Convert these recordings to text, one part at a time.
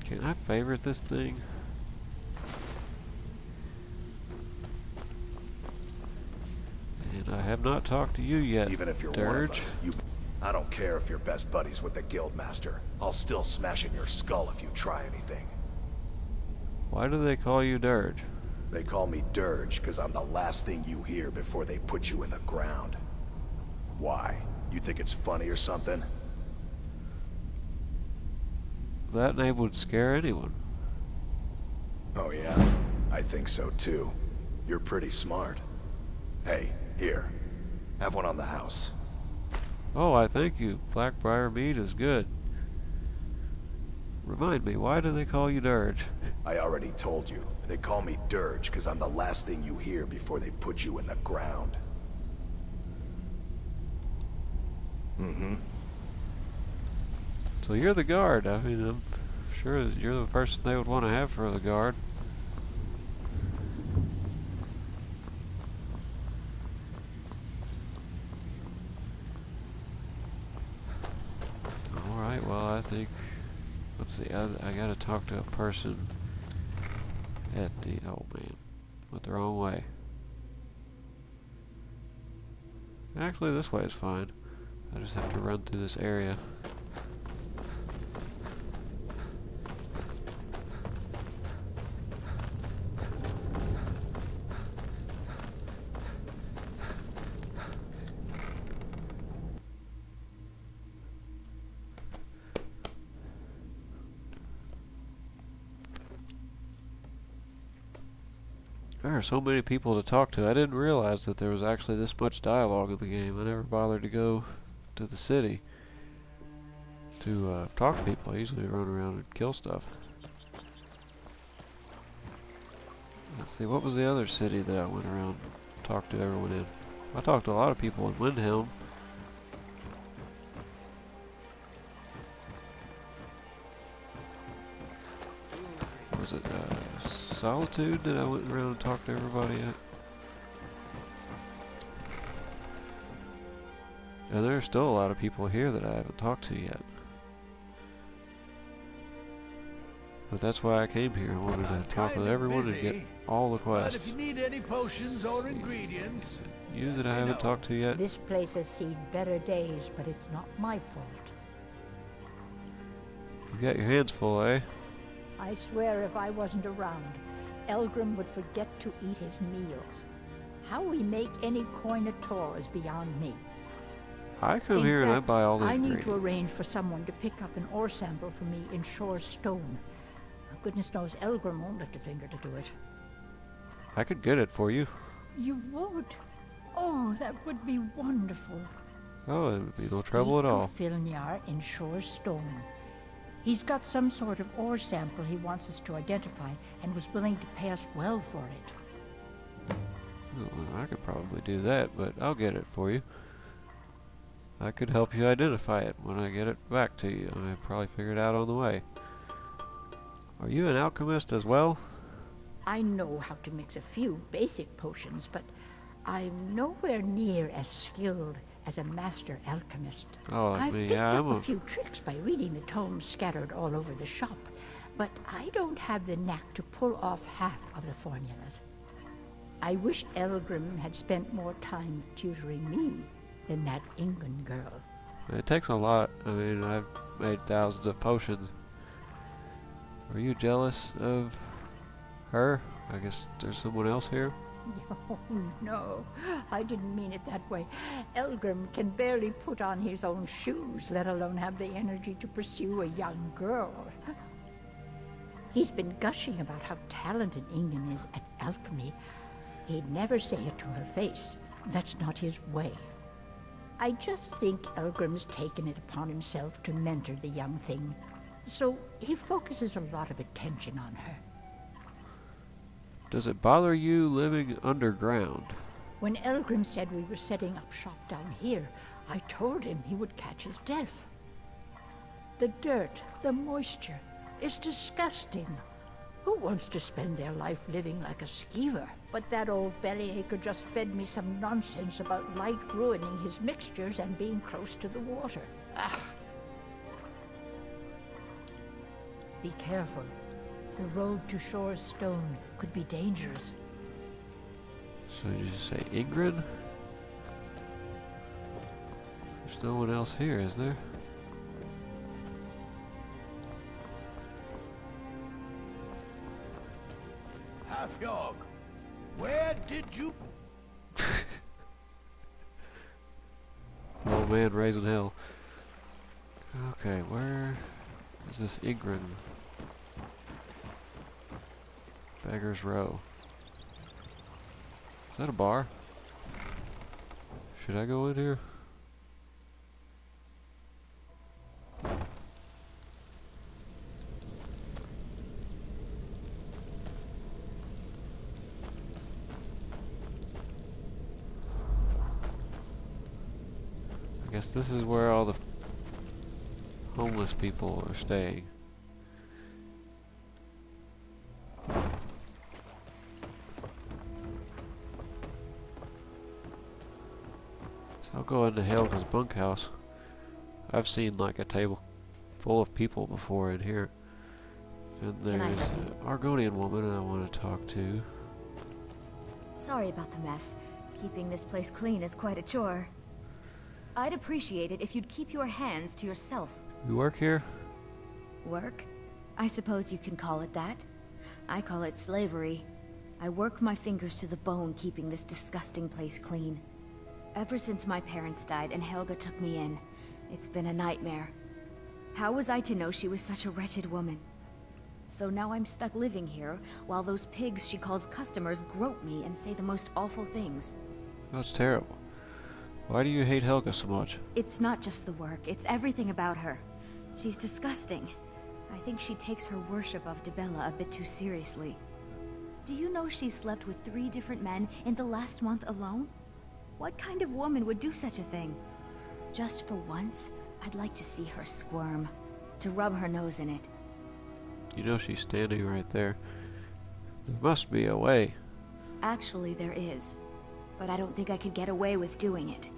Can I favorite this thing? And I have not talked to you yet, Even if you're Dirge. one of us, I don't care if you're best buddies with the Guildmaster. I'll still smash in your skull if you try anything. Why do they call you Dirge? They call me Dirge because I'm the last thing you hear before they put you in the ground. Why? You think it's funny or something? That name would scare anyone. Oh yeah, I think so too. You're pretty smart. Hey, here. Have one on the house. Oh, I thank you. Blackbriar meat is good. Remind me, why do they call you Dirge? I already told you. They call me Dirge because I'm the last thing you hear before they put you in the ground. Mm-hmm. So you're the guard. I mean, I'm sure that you're the person they would want to have for the guard. Alright, well, I think... Let's see, I gotta talk to a person at the... Oh, man. Went the wrong way. Actually, this way is fine. I just have to run through this area. There are so many people to talk to. I didn't realize that there was actually this much dialogue in the game. I never bothered to go to the city to talk to people. I usually run around and kill stuff. Let's see, what was the other city that I went around and talked to everyone in? I talked to a lot of people in Windhelm. Was it Solitude that I went around and talked to everybody at? And there's still a lot of people here that I haven't talked to yet. But that's why I came here. I wanted to talk with everyone and get all the quests. But if you need any potions or ingredients... You that I haven't talked to yet? This place has seen better days, but it's not my fault. You got your hands full, eh? I swear if I wasn't around, Elgrim would forget to eat his meals. How we make any coin at all is beyond me. I come here and I buy all the ingredients. I need to arrange for someone to pick up an ore sample for me in Shore's stone. Goodness knows Elgrim won't lift a finger to do it. I could get it for you. You would? Oh, that would be wonderful. Oh, it would be no trouble at all. Filnyar in Shore's stone. He's got some sort of ore sample he wants us to identify and was willing to pay us well for it. Well, I could probably do that, but I'll get it for you. I could help you identify it when I get it back to you. I probably figure it out on the way. Are you an alchemist as well? I know how to mix a few basic potions, but I'm nowhere near as skilled as a master alchemist. Oh, I've me, picked yeah, up a few tricks by reading the tomes scattered all over the shop, but I don't have the knack to pull off half of the formulas. I wish Elgrim had spent more time tutoring me than that Ingun girl. It takes a lot. I mean, I've made thousands of potions. Are you jealous of her? I guess there's someone else here? Oh, no. I didn't mean it that way. Elgrim can barely put on his own shoes, let alone have the energy to pursue a young girl. He's been gushing about how talented Ingen is at alchemy. He'd never say it to her face. That's not his way. I just think Elgrim's taken it upon himself to mentor the young thing. So he focuses a lot of attention on her. Does it bother you living underground? When Elgrim said we were setting up shop down here, I told him he would catch his death. The dirt, the moisture, is disgusting. Who wants to spend their life living like a skeever? But that old bellyacre just fed me some nonsense about light ruining his mixtures and being close to the water. Ah. Be careful. The road to Shore's Stone could be dangerous. So did you say Ingrid? There's no one else here, is there? Half-Yog, where did you... Old man raising hell. Okay, where is this Ingrid? Beggar's Row. Is that a bar? Should I go in here? I guess this is where all the homeless people are staying. So I'll go into Helga's bunkhouse. I've seen like a table full of people before in here. And there's an Argonian woman I want to talk to. Sorry about the mess. Keeping this place clean is quite a chore. I'd appreciate it if you'd keep your hands to yourself. You work here? Work? I suppose you can call it that. I call it slavery. I work my fingers to the bone keeping this disgusting place clean. Ever since my parents died and Helga took me in, it's been a nightmare. How was I to know she was such a wretched woman? So now I'm stuck living here, while those pigs she calls customers grope me and say the most awful things. That's terrible. Why do you hate Helga so much? It's not just the work, it's everything about her. She's disgusting. I think she takes her worship of Dibella a bit too seriously. Do you know she slept with 3 different men in the last month alone? What kind of woman would do such a thing? Just for once, I'd like to see her squirm. To rub her nose in it. You know she's standing right there. There must be a way. Actually, there is. But I don't think I could get away with doing it.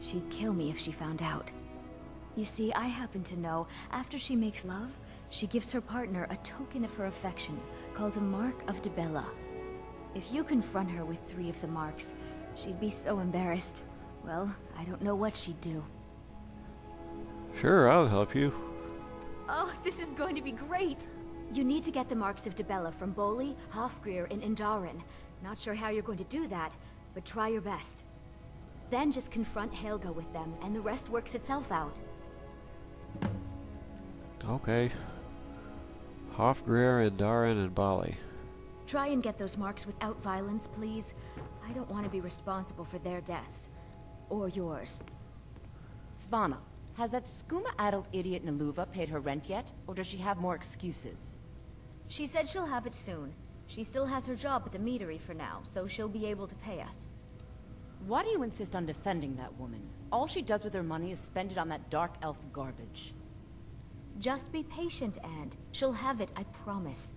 She'd kill me if she found out. You see, I happen to know, after she makes love, she gives her partner a token of her affection, called a Mark of Dibella. If you confront her with 3 of the marks, she'd be so embarrassed. Well, I don't know what she'd do. Sure, I'll help you. Oh, this is going to be great! You need to get the marks of Dibella from Boli, Hofgrir, and Indaren. Not sure how you're going to do that, but try your best. Then just confront Helga with them, and the rest works itself out. Okay. Hofgrir, Indaren, and Bali. Try and get those marks without violence, please. I don't want to be responsible for their deaths. Or yours. Svana, has that skooma-addled idiot Naluva paid her rent yet? Or does she have more excuses? She said she'll have it soon. She still has her job at the meadery for now, so she'll be able to pay us. Why do you insist on defending that woman? All she does with her money is spend it on that dark elf garbage. Just be patient, Anne. She'll have it, I promise.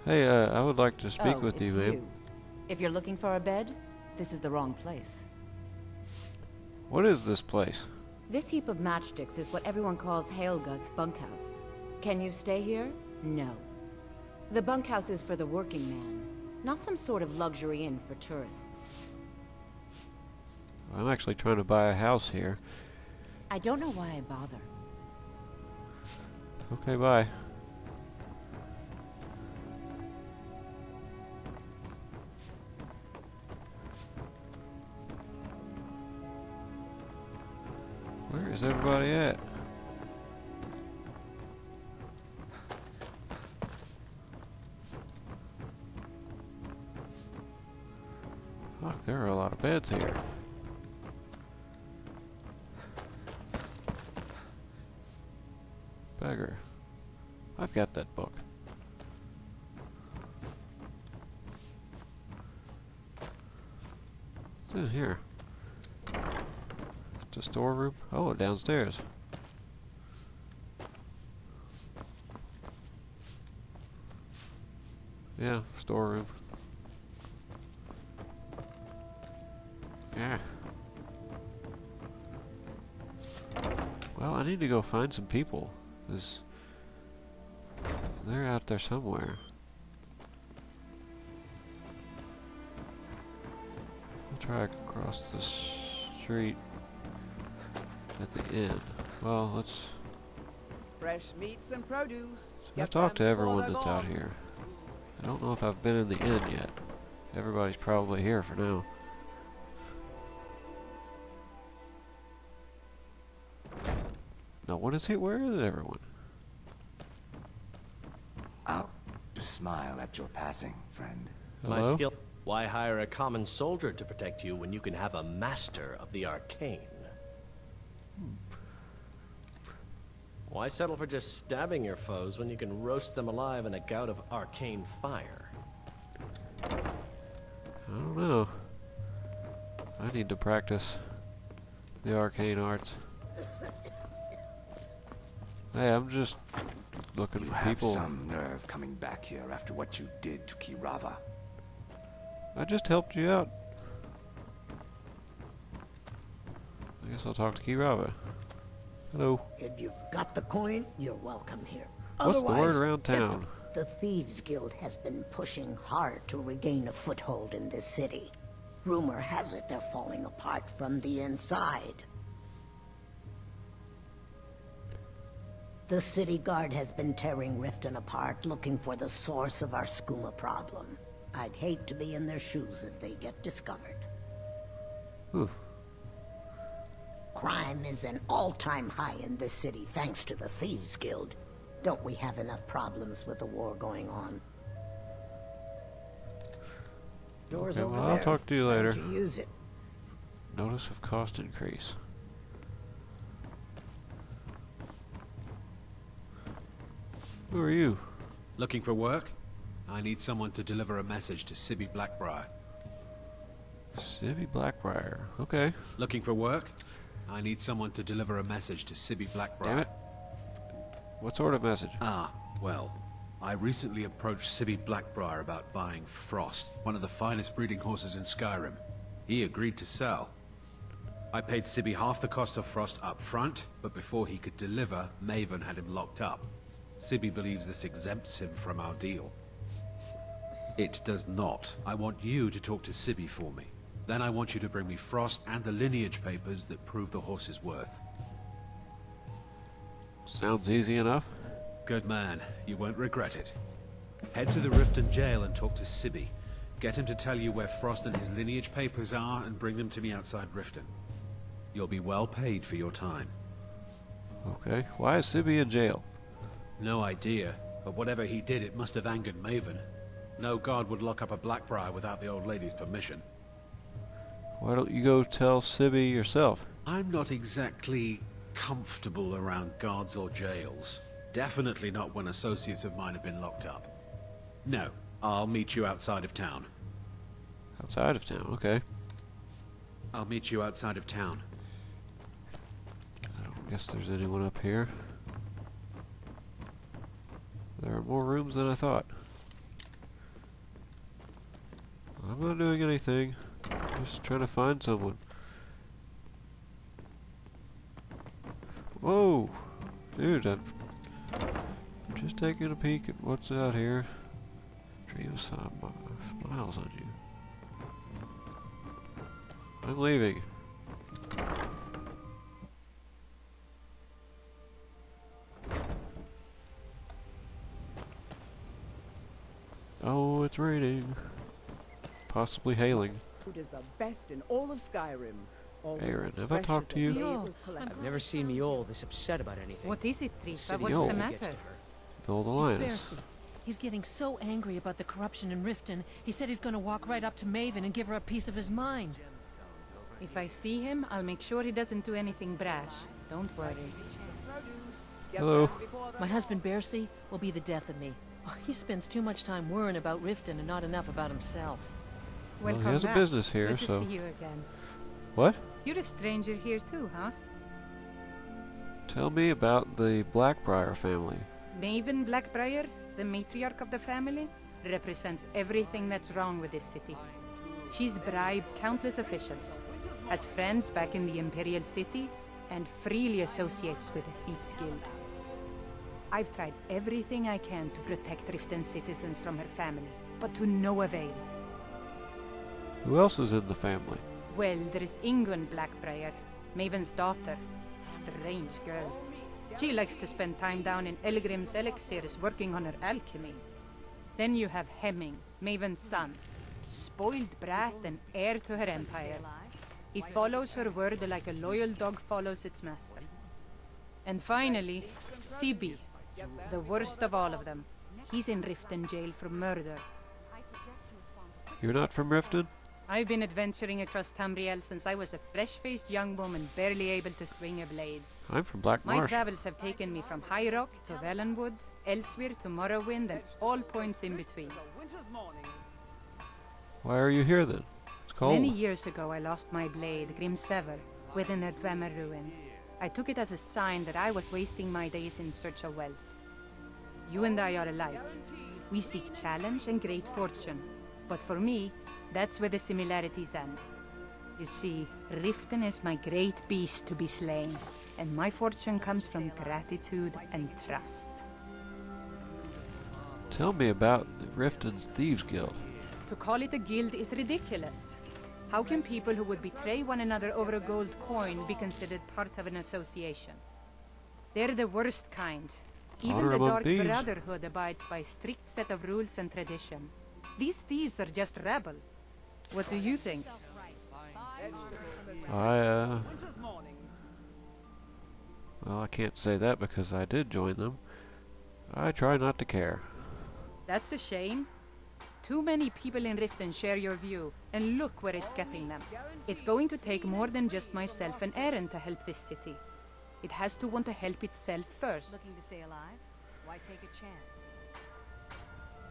Hey, I would like to speak with you, it's ma'am. you. If you're looking for a bed, this is the wrong place. What is this place? This heap of matchsticks is what everyone calls Helga's bunkhouse. Can you stay here? No. The bunkhouse is for the working man, not some sort of luxury inn for tourists. I'm actually trying to buy a house here. I don't know why I bother. Okay, bye. Where is everybody at? Fuck, there are a lot of beds here. Beggar. I've got that book. What's in here? It's a storeroom? Oh, downstairs. Yeah, storeroom. Yeah. Well, I need to go find some people. 'Cause They're out there somewhere. I'll try to cross the street at the end. Well, let's... Fresh meats and produce. I've talked to everyone that's out here. I don't know if I've been in the inn yet. Everybody's probably here for now. No, what is he? Where is everyone? I'll just smile at your passing, friend. Hello? My skill. Why hire a common soldier to protect you when you can have a master of the arcane? Why settle for just stabbing your foes when you can roast them alive in a gout of arcane fire? I don't know. I need to practice the arcane arts. Hey, I'm just looking You for have people. some nerve coming back here after what you did to Kirava. I just helped you out. I guess I'll talk to Kirava. Hello. If you've got the coin, you're welcome here. What's the word Otherwise, around get town? The Thieves Guild has been pushing hard to regain a foothold in this city. Rumor has it they're falling apart from the inside. The city guard has been tearing Riften apart, looking for the source of our skooma problem. I'd hate to be in their shoes if they get discovered. Ooh. Crime is an all-time high in this city thanks to the Thieves Guild. Don't we have enough problems with the war going on? Doors Okay, over well, there. I'll talk to you Why later. don't you use it? Notice of cost increase. Who are you? Looking for work? I need someone to deliver a message to Sibby Blackbriar. Sibby Blackbriar. Okay. Looking for work? I need someone to deliver a message to Sibby Blackbriar. Damn it. What sort of message? Ah, well, I recently approached Sibby Blackbriar about buying Frost, one of the finest breeding horses in Skyrim. He agreed to sell. I paid Sibby half the cost of Frost up front, but before he could deliver, Maven had him locked up. Sibby believes this exempts him from our deal. It does not. I want you to talk to Sibby for me. Then I want you to bring me Frost and the lineage papers that prove the horse's worth. Sounds easy enough. Good man. You won't regret it. Head to the Riften jail and talk to Sibby. Get him to tell you where Frost and his lineage papers are and bring them to me outside Riften. You'll be well paid for your time. Okay. Why is Sibby in jail? No idea, but whatever he did, it must have angered Maven. No guard would lock up a Blackbriar without the old lady's permission. Why don't you go tell Sibby yourself? I'm not exactly comfortable around guards or jails. Definitely not when associates of mine have been locked up. No, I'll meet you outside of town. Outside of town, okay. I'll meet you outside of town. I don't guess there's anyone up here. There are more rooms than I thought. I'm not doing anything. Just trying to find someone. Whoa! Dude, I'm just taking a peek at what's out here. Dream smiles on you. I'm leaving. Oh, it's raining. Possibly hailing. Food is the best in all of Skyrim. Always Aaron, as have I fresh talked as to the you? day it Yo, was collected. I've never seen Miol this upset about anything. What is it, Trifa? City What's Yo. the gets matter? to her. Bill the It's Lioness. Bercy. He's getting so angry about the corruption in Riften, he said he's going to walk right up to Maven and give her a piece of his mind. If I see him, I'll make sure he doesn't do anything brash. Don't worry. Get Hello. them before the My husband Bercy will be the death of me. Oh, he spends too much time worrying about Riften and not enough about himself. Well, he Welcome has a back. business here, Good to so... see you again. What? You're a stranger here too, huh? Tell me about the Blackbriar family. Maven Blackbriar, the matriarch of the family, represents everything that's wrong with this city. She's bribed countless officials, has friends back in the Imperial City, and freely associates with the Thieves Guild. I've tried everything I can to protect Riften's citizens from her family, but to no avail. Who else is in the family? Well, there is Ingun Blackbriar, Maven's daughter. Strange girl. She likes to spend time down in Elgrim's elixirs working on her alchemy. Then you have Hemming, Maven's son. Spoiled brat and heir to her empire. He follows her word like a loyal dog follows its master. And finally, Sibi, the worst of all of them. He's in Riften jail for murder. You're not from Riften? I've been adventuring across Tamriel since I was a fresh-faced young woman barely able to swing a blade. I'm from Black My Marsh. travels have taken me from High Rock to Valenwood, Elsewhere to Morrowind, and all points in between. Why are you here then? It's cold. Many years ago I lost my blade, Grimsever, within a Dwemer ruin. I took it as a sign that I was wasting my days in search of wealth. You and I are alike. We seek challenge and great fortune. But for me, that's where the similarities end. You see, Riften is my great beast to be slain, and my fortune comes from gratitude and trust. Tell me about Riften's Thieves Guild. To call it a guild is ridiculous. How can people who would betray one another over a gold coin be considered part of an association? They're the worst kind. Even Honor the among Dark thieves. Brotherhood abides by a strict set of rules and tradition. These thieves are just rebel. What do you think? Well, I can't say that because I did join them. I try not to care. That's a shame. Too many people in Riften share your view, and look where it's getting them. It's going to take more than just myself and Eren to help this city. It has to want to help itself first. Looking to stay alive? Why take a chance?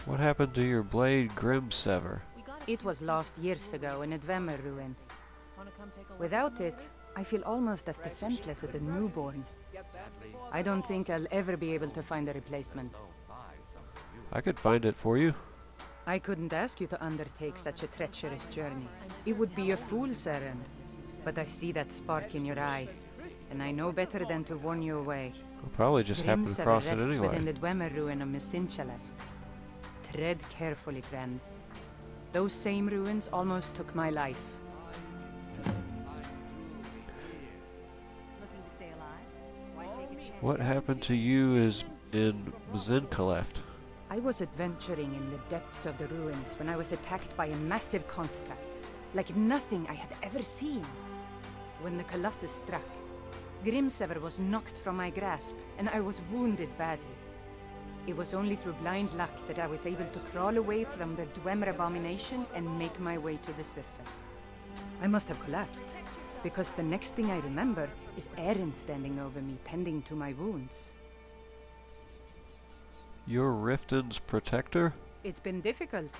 What happened to your blade, Grimsever? It was lost years ago in a Dwemer ruin. Without it, I feel almost as defenseless as a newborn. I don't think I'll ever be able to find a replacement. I could find it for you. I couldn't ask you to undertake such a treacherous journey. It would be a fool's errand. But I see that spark in your eye, and I know better than to warn you away. I'll probably just happen Grimsever across it rests within anyway. the Dwemer ruin of Mesinchaleft. Tread carefully, friend. Those same ruins almost took my life. Looking to stay alive? Why take a chance? What happened to you is in Mzinkaleft? I was adventuring in the depths of the ruins when I was attacked by a massive construct, like nothing I had ever seen. When the Colossus struck, Grimsever was knocked from my grasp, and I was wounded badly. It was only through blind luck that I was able to crawl away from the Dwemer abomination and make my way to the surface. I must have collapsed, because the next thing I remember is Eren standing over me, tending to my wounds. You're Riften's protector? It's been difficult.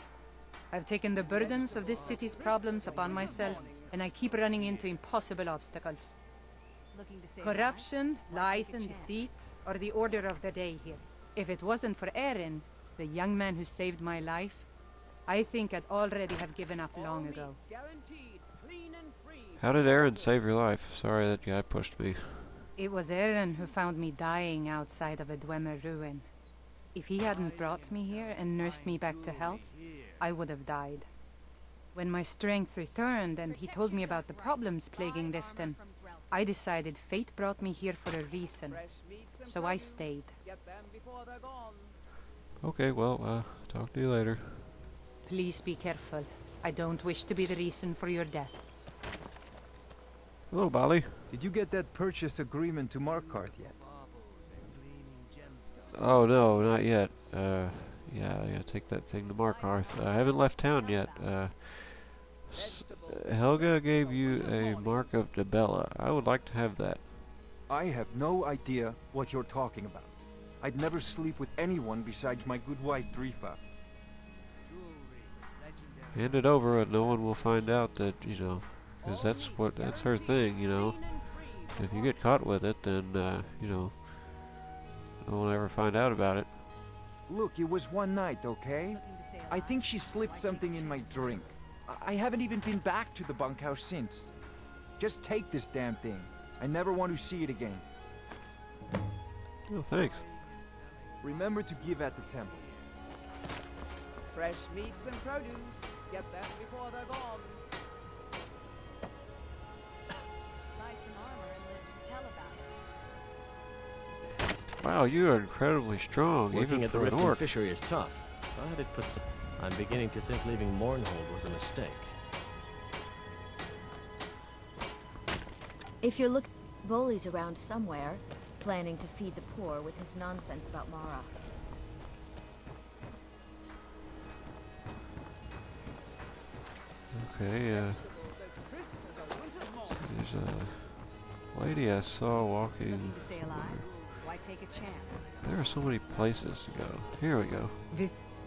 I've taken the burdens of this city's problems upon myself, and I keep running into impossible obstacles. Looking to stay alive? Corruption, Why lies, take a and chance? deceit are the order of the day here. If it wasn't for Eren, the young man who saved my life, I think I'd already have given up long ago. How did Eren save your life? Sorry that guy pushed me. It was Eren who found me dying outside of a Dwemer ruin. If he hadn't brought me here and nursed me back to health, I would have died. When my strength returned and he told me about the problems plaguing Riften, I decided fate brought me here for a reason. So I stayed. Okay, well, talk to you later. Please be careful. I don't wish to be the reason for your death. Hello, Bali. Did you get that purchase agreement to Markarth yet? Oh, no, not yet. Yeah, I gotta take that thing to Markarth. I haven't left town yet. Helga gave you a Mark of Debella. I would like to have that. I have no idea what you're talking about. I'd never sleep with anyone besides my good wife, Drifa. Hand it over and no one will find out that, you know, because that's her thing, you know. If you get caught with it, then, you know, no one will ever find out about it. Look, it was one night, okay? I think she slipped something in my drink. I haven't even been back to the bunkhouse since. Just take this damn thing. I never want to see it again. Oh, thanks. Remember to give at the temple. Fresh meats and produce. Get them before they're gone. Buy some armor and live to tell about it. Wow, you are incredibly strong, Working even at the for an Riften orc. fishery is tough, but it puts. I'm beginning to think leaving Mournhold was a mistake. If you're looking, Bolly's around somewhere, planning to feed the poor with his nonsense about Mara. Okay, there's a lady I saw walking. Looking to stay alive? Why take a chance? There are so many places to go. Here we go.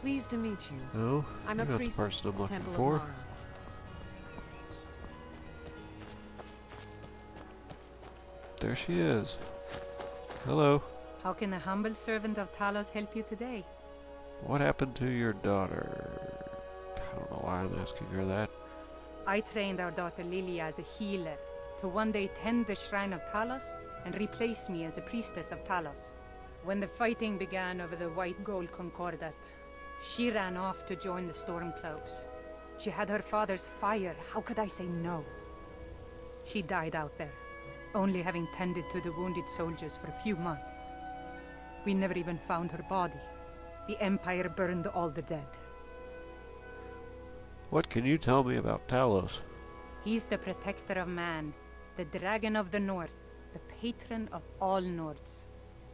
Pleased to meet you. No, I'm you're a not the priest. person I'm looking Temple of for. Mara. There she is. Hello. How can a humble servant of Talos help you today? What happened to your daughter? I don't know why I'm asking her that. I trained our daughter Lilia as a healer to one day tend the shrine of Talos and replace me as a priestess of Talos. When the fighting began over the white gold concordat, she ran off to join the Stormcloaks. She had her father's fire. How could I say no? She died out there, only having tended to the wounded soldiers for a few months. We never even found her body. The Empire burned all the dead. What can you tell me about Talos? He's the protector of man, the dragon of the north, the patron of all Nords.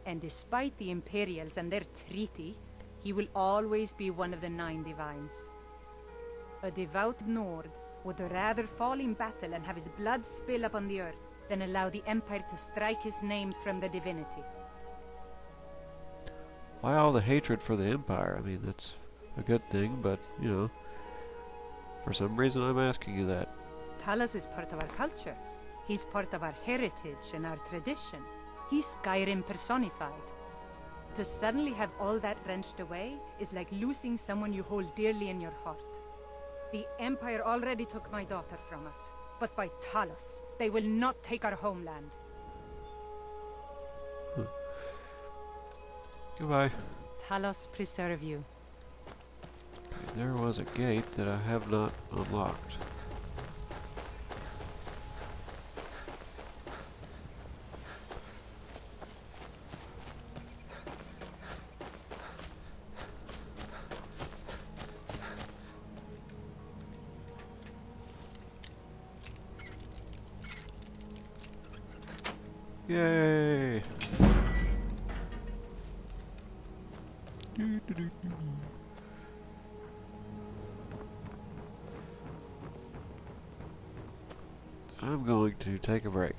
And despite the Imperials and their treaty, he will always be one of the 9 divines. A devout Nord would rather fall in battle and have his blood spill upon the earth than allow the Empire to strike his name from the divinity. Why all the hatred for the Empire? I mean, that's a good thing, but, you know, for some reason I'm asking you that. Talos is part of our culture. He's part of our heritage and our tradition. He's Skyrim personified. To suddenly have all that wrenched away is like losing someone you hold dearly in your heart. The Empire already took my daughter from us, but by Talos, they will not take our homeland. Goodbye. Talos preserve you. There was a gate that I have not unlocked. Yay! I'm going to take a break.